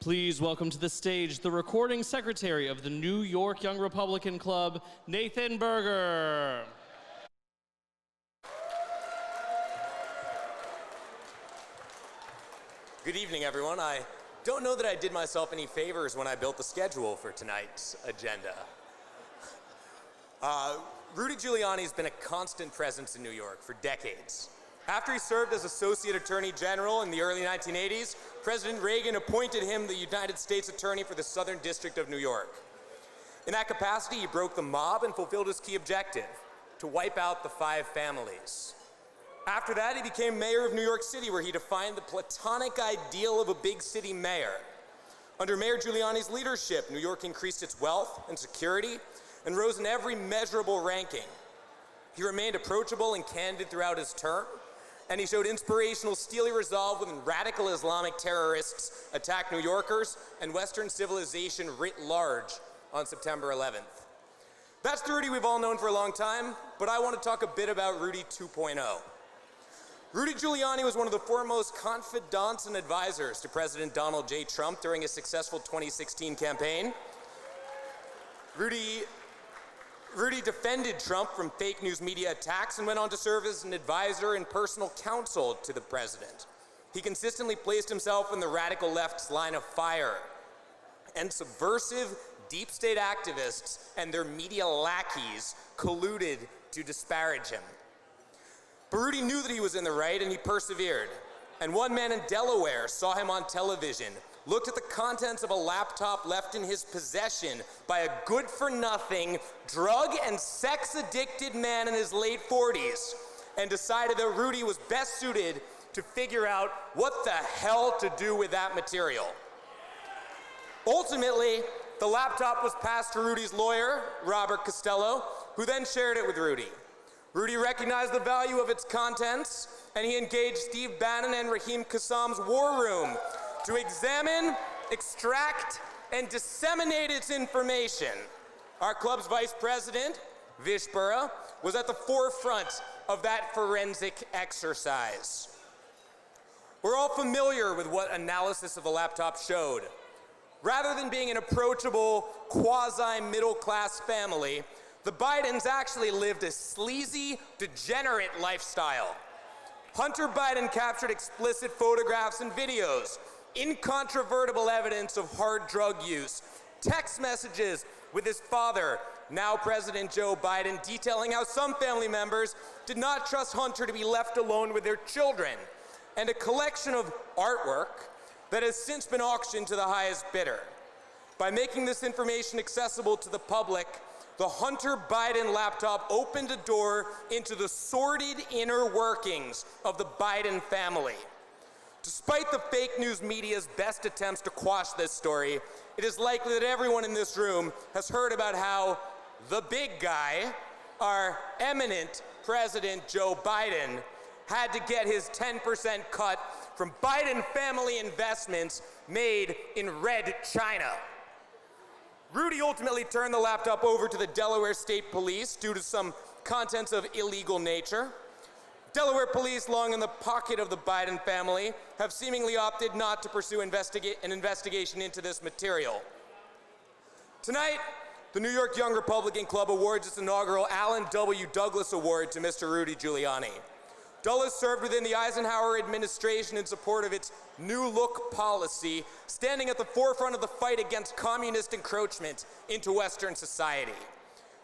Please welcome to the stage the recording secretary of the New York Young Republican Club, Nathan Berger. Good evening, everyone. I don't know that I did myself any favors when I built the schedule for tonight's agenda. Rudy Giuliani has been a constant presence in New York for decades. After he served as Associate Attorney General in the early 1980s, President Reagan appointed him the United States Attorney for the Southern District of New York. In that capacity, he broke the mob and fulfilled his key objective, to wipe out the five families. After that, he became mayor of New York City, where he defined the platonic ideal of a big city mayor. Under Mayor Giuliani's leadership, New York increased its wealth and security and rose in every measurable ranking. He remained approachable and candid throughout his term, and he showed inspirational, steely resolve when radical Islamic terrorists attacked New Yorkers and Western civilization writ large on September 11th. That's the Rudy we've all known for a long time, but I want to talk a bit about Rudy 2.0. Rudy Giuliani was one of the foremost confidants and advisors to President Donald J. Trump during his successful 2016 campaign. Rudy defended Trump from fake news media attacks and went on to serve as an advisor and personal counsel to the president. He consistently placed himself in the radical left's line of fire, and subversive deep state activists and their media lackeys colluded to disparage him. But Rudy knew that he was in the right, and he persevered. And one man in Delaware saw him on television, looked at the contents of a laptop left in his possession by a good-for-nothing, drug and sex-addicted man in his late 40s, and decided that Rudy was best suited to figure out what the hell to do with that material. Ultimately, the laptop was passed to Rudy's lawyer, Robert Costello, who then shared it with Rudy. Rudy recognized the value of its contents, and he engaged Steve Bannon and Raheem Kassam's war room to examine, extract, and disseminate its information. Our club's vice president, Vish Burra, was at the forefront of that forensic exercise. We're all familiar with what analysis of the laptop showed. Rather than being an approachable, quasi-middle-class family, the Bidens actually lived a sleazy, degenerate lifestyle. Hunter Biden captured explicit photographs and videos, incontrovertible evidence of hard drug use, text messages with his father, now President Joe Biden, detailing how some family members did not trust Hunter to be left alone with their children, and a collection of artwork that has since been auctioned to the highest bidder. By making this information accessible to the public, the Hunter Biden laptop opened a door into the sordid inner workings of the Biden family. Despite the fake news media's best attempts to quash this story, it is likely that everyone in this room has heard about how the big guy, our eminent President Joe Biden, had to get his 10% cut from Biden family investments made in Red China. Rudy ultimately turned the laptop over to the Delaware State Police due to some contents of illegal nature. Delaware police, long in the pocket of the Biden family, have seemingly opted not to pursue an investigation into this material. Tonight, the New York Young Republican Club awards its inaugural Alan W. Douglas Award to Mr. Rudy Giuliani. Dulles served within the Eisenhower administration in support of its New Look policy, standing at the forefront of the fight against communist encroachment into Western society.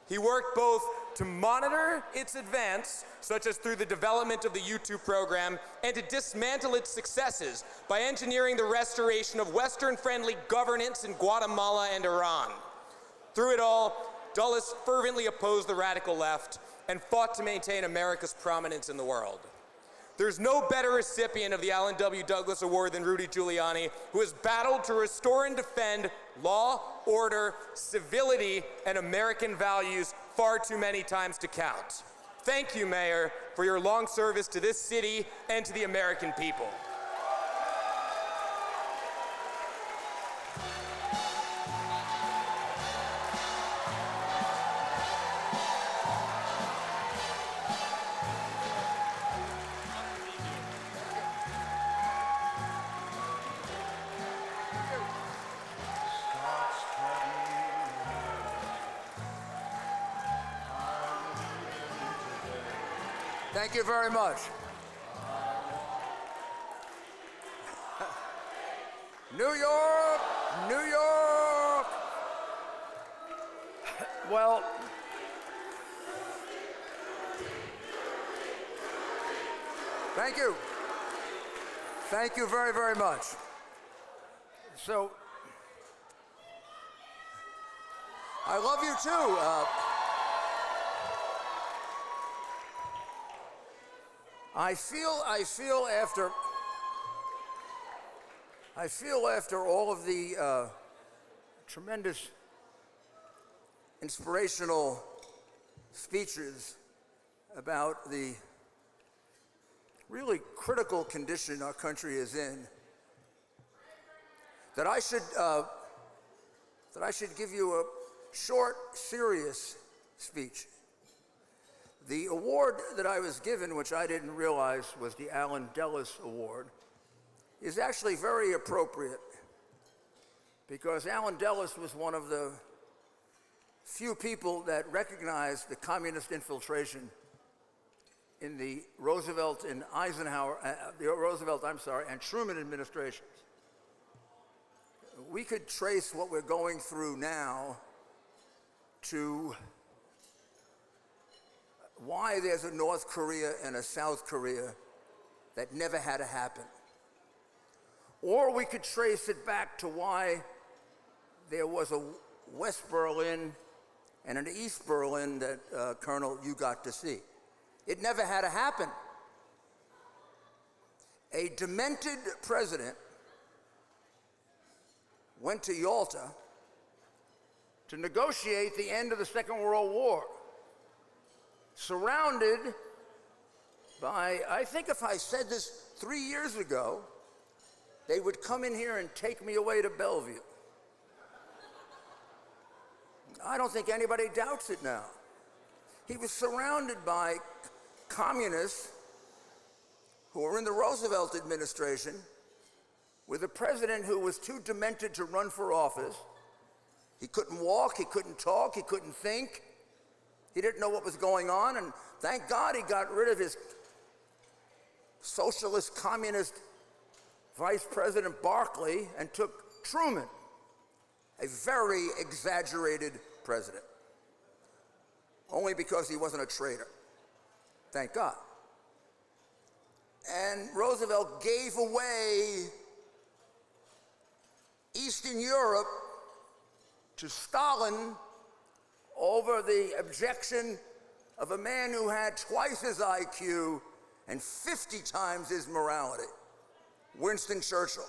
He worked both to monitor its advance, such as through the development of the YouTube program, and to dismantle its successes by engineering the restoration of Western-friendly governance in Guatemala and Iran. Through it all, Dulles fervently opposed the radical left and fought to maintain America's prominence in the world. There's no better recipient of the Alan W. Douglas Award than Rudy Giuliani, who has battled to restore and defend law, order, civility, and American values far too many times to count. Thank you, Mayor, for your long service to this city and to the American people. Thank you very much. New York, New York. Well, thank you. Thank you very, very much. So, I love you too. I feel after all of the tremendous inspirational speeches about the really critical condition our country is in, that I should give you a short, serious speech. The award that I was given, which I didn't realize was the Alan Dulles Award, is actually very appropriate because Alan Dulles was one of the few people that recognized the communist infiltration in the Roosevelt and Truman administrations. We could trace what we're going through now to why there's a North Korea and a South Korea that never had to happen. Or we could trace it back to why there was a West Berlin and an East Berlin that, Colonel, you got to see. It never had to happen. A demented president went to Yalta to negotiate the end of the Second World War, surrounded by, I think if I said this 3 years ago, they would come in here and take me away to Bellevue. I don't think anybody doubts it now. He was surrounded by communists who were in the Roosevelt administration with a president who was too demented to run for office. He couldn't walk, he couldn't talk, he couldn't think. He didn't know what was going on, and thank God he got rid of his socialist communist Vice President Barkley and took Truman, a very exaggerated president, only because he wasn't a traitor. Thank God. And Roosevelt gave away Eastern Europe to Stalin over the objection of a man who had twice his IQ and 50 times his morality, Winston Churchill.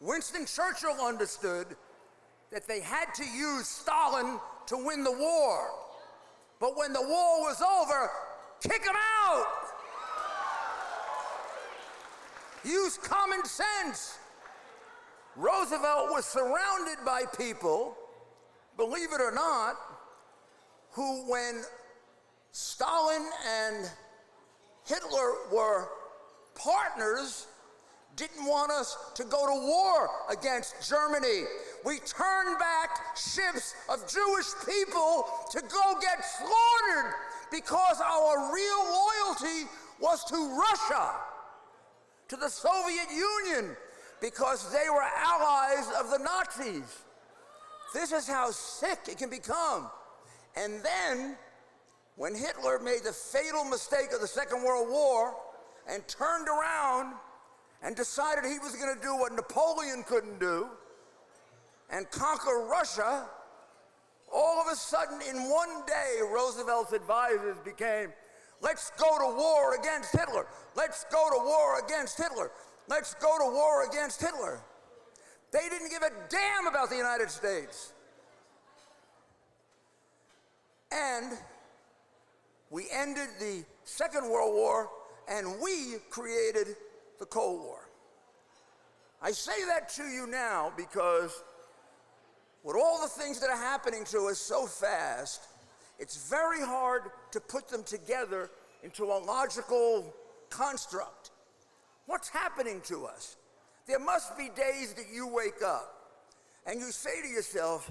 Winston Churchill understood that they had to use Stalin to win the war. But when the war was over, kick him out. Use common sense. Roosevelt was surrounded by people, believe it or not, who when Stalin and Hitler were partners, didn't want us to go to war against Germany. We turned back ships of Jewish people to go get slaughtered because our real loyalty was to Russia, to the Soviet Union, because they were allies of the Nazis. This is how sick it can become. And then, when Hitler made the fatal mistake of the Second World War and turned around and decided he was going to do what Napoleon couldn't do and conquer Russia, all of a sudden, in one day, Roosevelt's advisors became, let's go to war against Hitler. Let's go to war against Hitler. Let's go to war against Hitler. They didn't give a damn about the United States. And we ended the Second World War, and we created the Cold War. I say that to you now because with all the things that are happening to us so fast, it's very hard to put them together into a logical construct. What's happening to us? There must be days that you wake up and you say to yourself,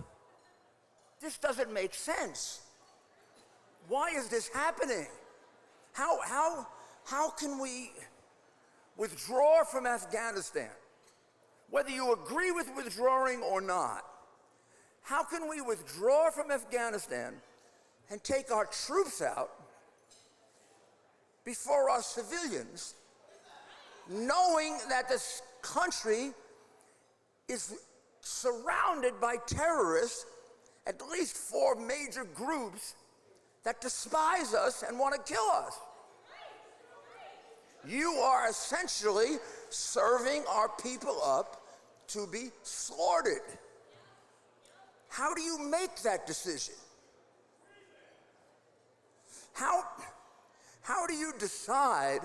this doesn't make sense. Why is this happening? How can we withdraw from Afghanistan? Whether you agree with withdrawing or not, how can we withdraw from Afghanistan and take our troops out before our civilians, knowing that this country is surrounded by terrorists, at least 4 major groups that despise us and want to kill us? You are essentially serving our people up to be slaughtered. How do you make that decision? How do you decide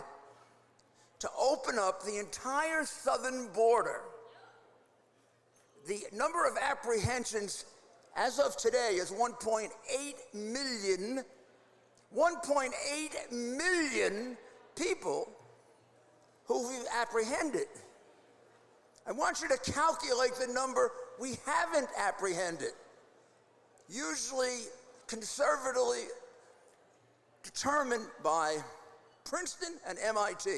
to open up the entire southern border? The number of apprehensions as of today is 1.8 million. 1.8 million people who we've apprehended. I want you to calculate the number we haven't apprehended, usually conservatively determined by Princeton and MIT.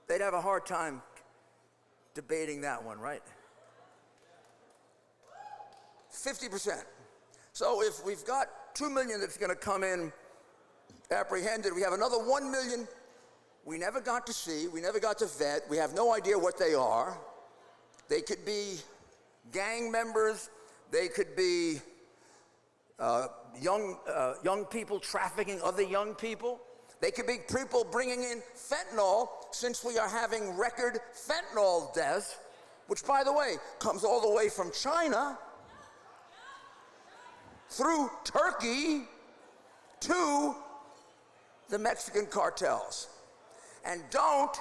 They'd have a hard time debating that one, right? 50%. So if we've got 2 million that's going to come in apprehended, we have another 1 million we never got to see, we never got to vet, we have no idea what they are. They could be gang members, they could be young people trafficking other young people. They could be people bringing in fentanyl, since we are having record fentanyl deaths, which, by the way, comes all the way from China through Turkey to the Mexican cartels. And don't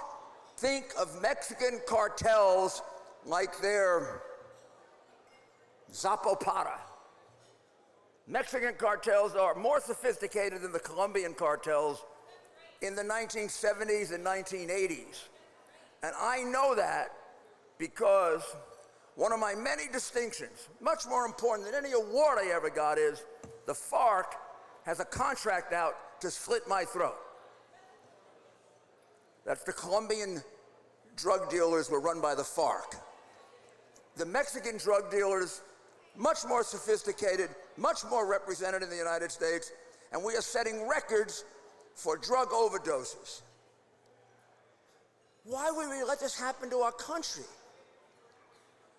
think of Mexican cartels like they're Zapopara. Mexican cartels are more sophisticated than the Colombian cartels in the 1970s and 1980s. And I know that because one of my many distinctions, much more important than any award I ever got, is the FARC has a contract out to slit my throat. That's the Colombian drug dealers were run by the FARC. The Mexican drug dealers, much more sophisticated, much more represented in the United States, and we are setting records for drug overdoses. Why would we let this happen to our country?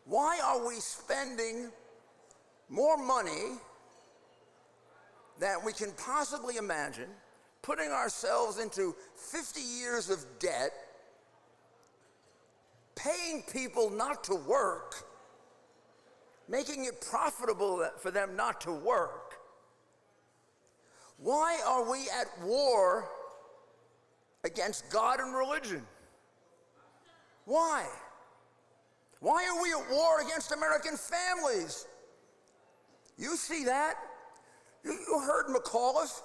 Why are we spending more money than we can possibly imagine, putting ourselves into 50 years of debt, paying people not to work, making it profitable for them not to work? Why are we at war against God and religion? Why? Why are we at war against American families? You see that? You heard McAuliffe?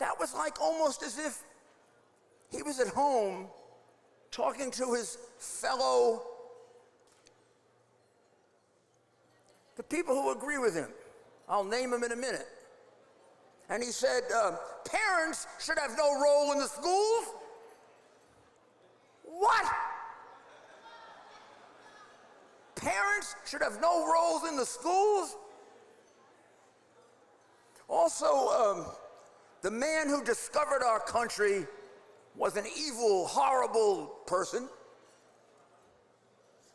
That was like almost as if he was at home talking to his fellow, the people who agree with him. I'll name them in a minute. And he said, parents should have no role in the schools. What? Parents should have no roles in the schools? Also, the man who discovered our country was an evil, horrible person.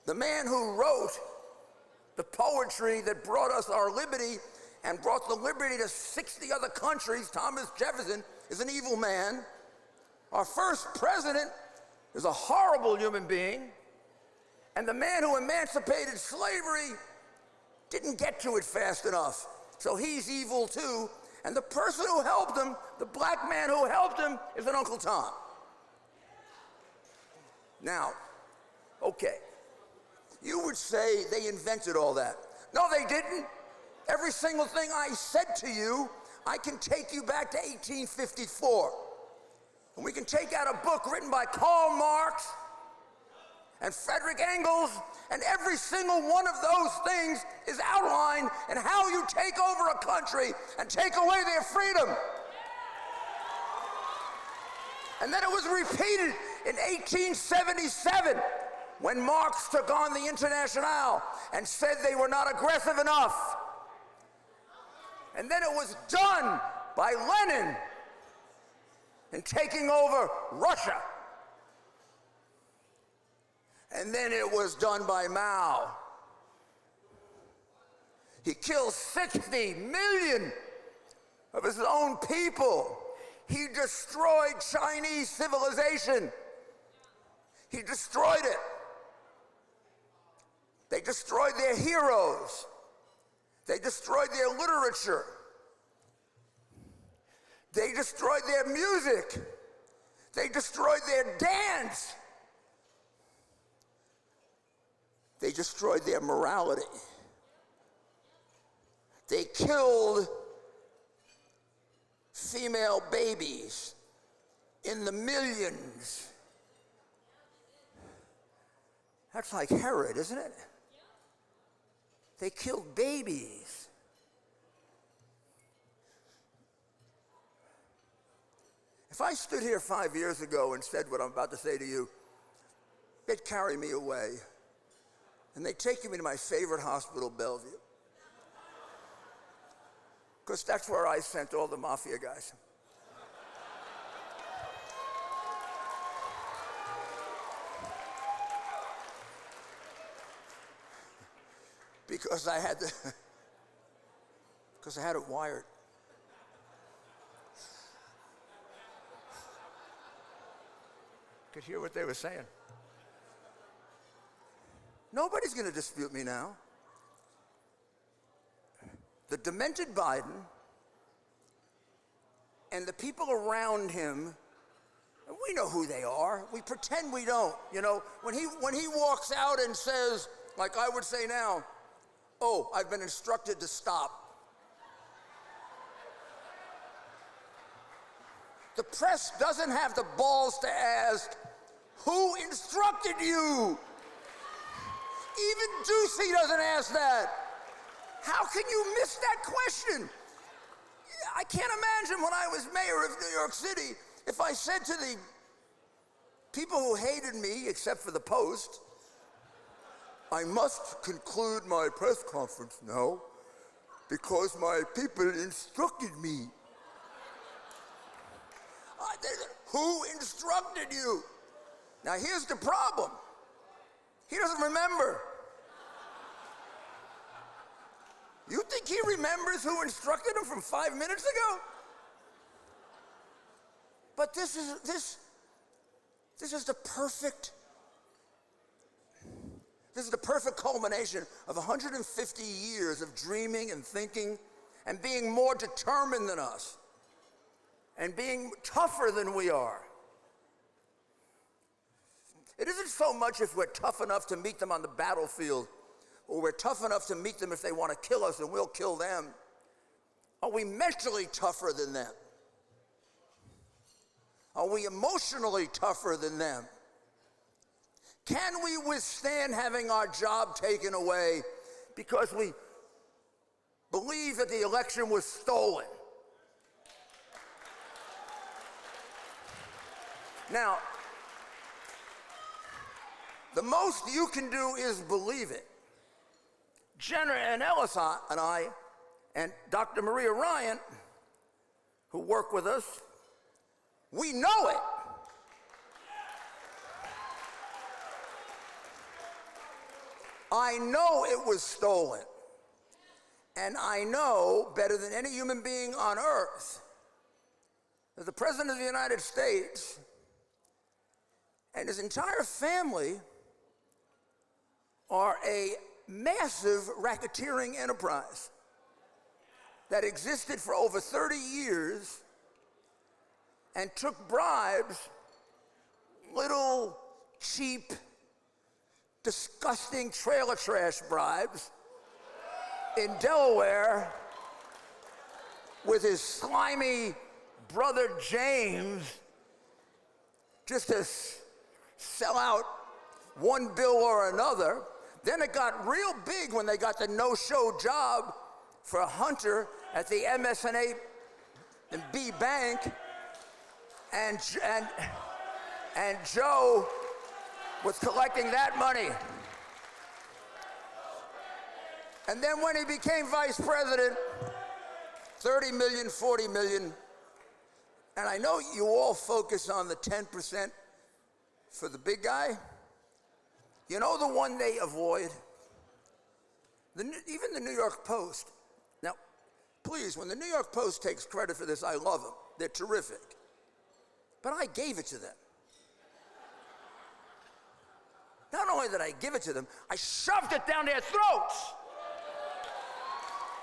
The man who wrote the poetry that brought us our liberty and brought the liberty to 60 other countries, Thomas Jefferson, is an evil man. Our first president is a horrible human being. And the man who emancipated slavery didn't get to it fast enough. So he's evil too. And the person who helped him, the black man who helped him, is an Uncle Tom. Now, okay, you would say they invented all that. No, they didn't. Every single thing I said to you, I can take you back to 1854. And we can take out a book written by Karl Marx and Frederick Engels, and every single one of those things is outlined in how you take over a country and take away their freedom. And then it was repeated in 1877 when Marx took on the Internationale and said they were not aggressive enough. And then it was done by Lenin in taking over Russia. And then it was done by Mao. He killed 60 million of his own people. He destroyed Chinese civilization. He destroyed it. They destroyed their heroes. They destroyed their literature. They destroyed their music. They destroyed their dance. They destroyed their morality. They killed female babies in the millions. That's like Herod, isn't it? They killed babies. If I stood here 5 years ago and said what I'm about to say to you, they'd carry me away and they'd take me to my favorite hospital, Bellevue. Because that's where I sent all the mafia guys. Because I had it wired. Could hear what they were saying. Nobody's going to dispute me now. The demented Biden and the people around him, we know who they are. We pretend we don't. You know, when he walks out and says, like I would say now, "Oh, I've been instructed to stop." The press doesn't have the balls to ask, "Who instructed you?" Even Ducey doesn't ask that. How can you miss that question? I can't imagine when I was mayor of New York City, if I said to the people who hated me, except for the Post, "I must conclude my press conference now because my people instructed me." Who instructed you? Now here's the problem. He doesn't remember. You think he remembers who instructed him from 5 minutes ago? But this is the perfect culmination of 150 years of dreaming and thinking and being more determined than us and being tougher than we are. It isn't so much if we're tough enough to meet them on the battlefield or we're tough enough to meet them if they want to kill us and we'll kill them. Are we mentally tougher than them? Are we emotionally tougher than them? Can we withstand having our job taken away because we believe that the election was stolen? Now, the most you can do is believe it. Jenna and Ellis and I, and Dr. Maria Ryan, who work with us, we know it. I know it was stolen. And I know better than any human being on earth that the President of the United States and his entire family are a massive racketeering enterprise that existed for over 30 years and took bribes, little, cheap, disgusting trailer trash bribes in Delaware with his slimy brother James just to sell out one bill or another. Then it got real big when they got the no-show job for Hunter at the MS&A and B Bank, and Joe was collecting that money. And then when he became vice president, 30 million, 40 million, and I know you all focus on the 10% for the big guy. You know the one they avoid? Even the New York Post. Now, please, when the New York Post takes credit for this, I love them. They're terrific. But I gave it to them. Not only did I give it to them, I shoved it down their throats.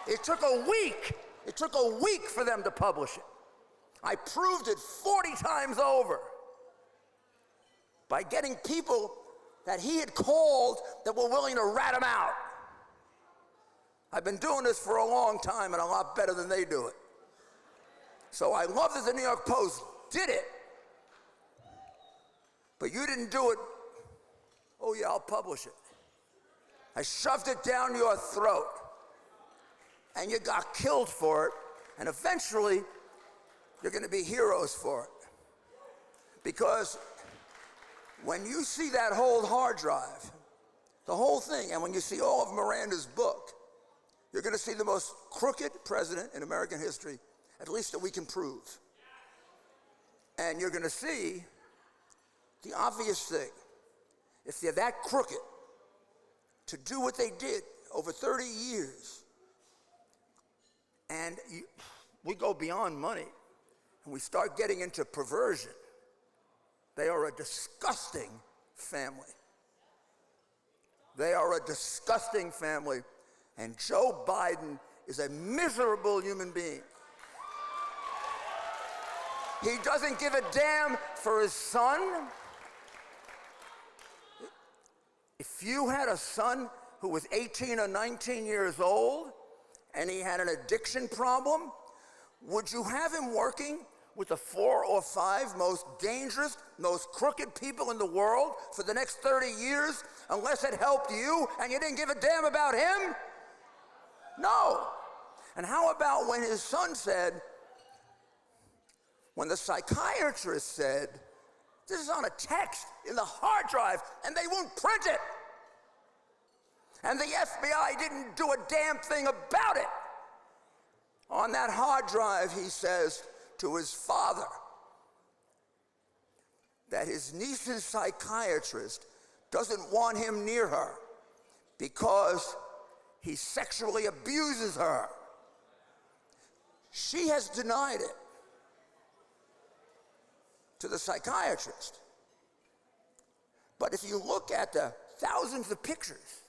It took a week. It took a week for them to publish it. I proved it 40 times over by getting people that he had called that were willing to rat him out. I've been doing this for a long time and a lot better than they do it. So I love that the New York Post did it, but you didn't do it. Oh yeah, I'll publish it. I shoved it down your throat and you got killed for it, and eventually you're going to be heroes for it. Because when you see that whole hard drive, the whole thing, and when you see all of Miranda's book, you're going to see the most crooked president in American history, at least that we can prove. And you're going to see the obvious thing. If they're that crooked to do what they did over 30 years, and we go beyond money, and we start getting into perversion, they are a disgusting family. They are a disgusting family, and Joe Biden is a miserable human being. He doesn't give a damn for his son. If you had a son who was 18 or 19 years old and he had an addiction problem, would you have him working with the 4 or 5 most dangerous, most crooked people in the world for the next 30 years unless it helped you and you didn't give a damn about him? No. And how about when his son said, when the psychiatrist said, this is on a text in the hard drive and they won't print it. And the FBI didn't do a damn thing about it. On that hard drive, he says to his father that his niece's psychiatrist doesn't want him near her because he sexually abuses her. She has denied it to the psychiatrist. But if you look at the thousands of pictures,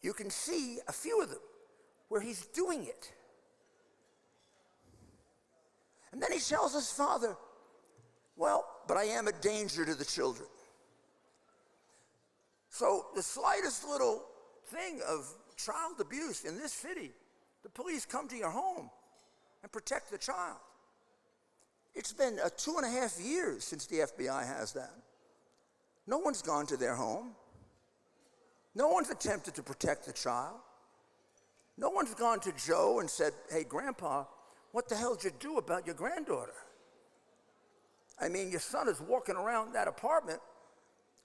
you can see a few of them where he's doing it. And then he tells his father, well, but I am a danger to the children. So the slightest little thing of child abuse in this city, the police come to your home and protect the child. It's been 2.5 years since the FBI has that. No one's gone to their home. No one's attempted to protect the child. No one's gone to Joe and said, hey, Grandpa, what the hell did you do about your granddaughter? I mean, your son is walking around that apartment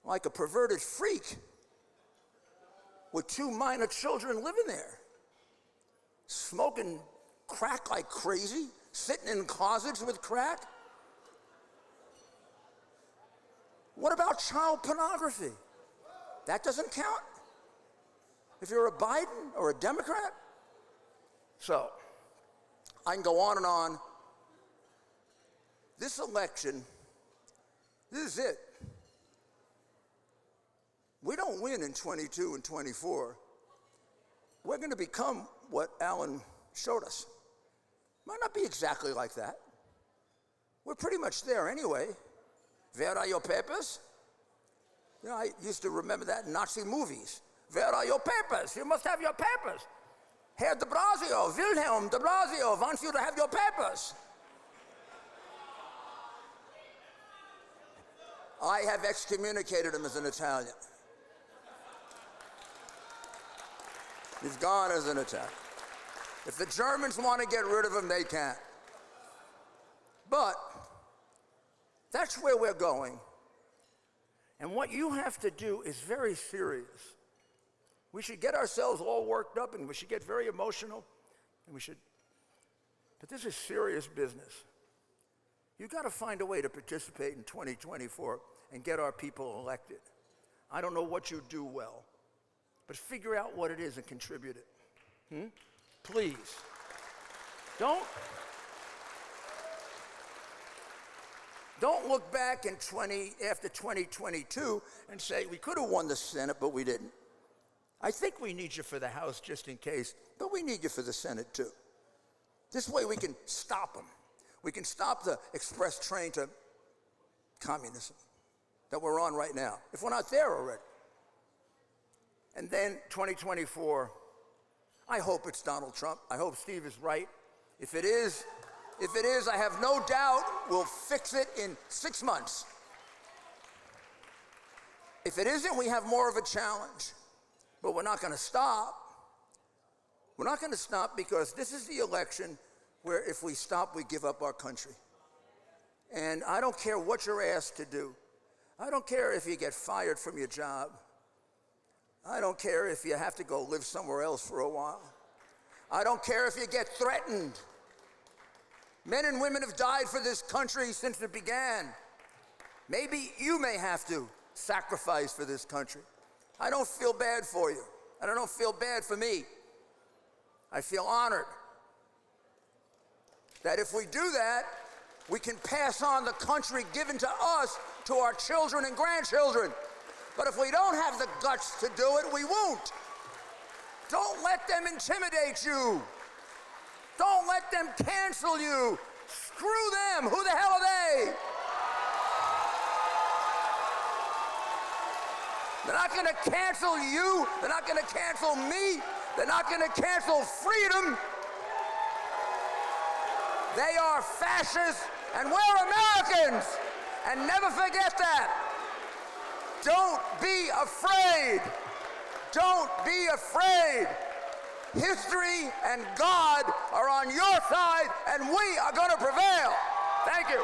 like a perverted freak with 2 minor children living there, smoking crack like crazy, sitting in closets with crack. What about child pornography? That doesn't count if you're a Biden or a Democrat? So, I can go on and on. This election, this is it. We don't win in 22 and 24. We're going to become what Alan showed us. Might not be exactly like that. We're pretty much there anyway. Where are your papers? You know, I used to remember that in Nazi movies. Where are your papers? You must have your papers. Herr de Blasio, Wilhelm de Blasio wants you to have your papers. I have excommunicated him as an Italian. He's gone as an Italian. If the Germans want to get rid of him, they can. But that's where we're going. And what you have to do is very serious. We should get ourselves all worked up and we should get very emotional. But this is serious business. You've got to find a way to participate in 2024 and get our people elected. I don't know what you do well, but figure out what it is and contribute it. Please. Don't look back after 2022 and say, we could have won the Senate, but we didn't. I think we need you for the House just in case, but we need you for the Senate too. This way we can stop them. We can stop the express train to communism that we're on right now, if we're not there already. And then 2024, I hope it's Donald Trump. I hope Steve is right. If it is, I have no doubt we'll fix it in 6 months. If it isn't, we have more of a challenge. But we're not going to stop. We're not going to stop because this is the election where if we stop, we give up our country. And I don't care what you're asked to do. I don't care if you get fired from your job. I don't care if you have to go live somewhere else for a while. I don't care if you get threatened. Men and women have died for this country since it began. Maybe you may have to sacrifice for this country. I don't feel bad for you. I don't feel bad for me. I feel honored that if we do that, we can pass on the country given to us to our children and grandchildren. But if we don't have the guts to do it, we won't. Don't let them intimidate you. Don't let them cancel you. Screw them. Who the hell are they? They're not going to cancel you. They're not going to cancel me. They're not going to cancel freedom. They are fascists, and we're Americans. And never forget that. Don't be afraid. Don't be afraid. History and God are on your side, and we are going to prevail. Thank you.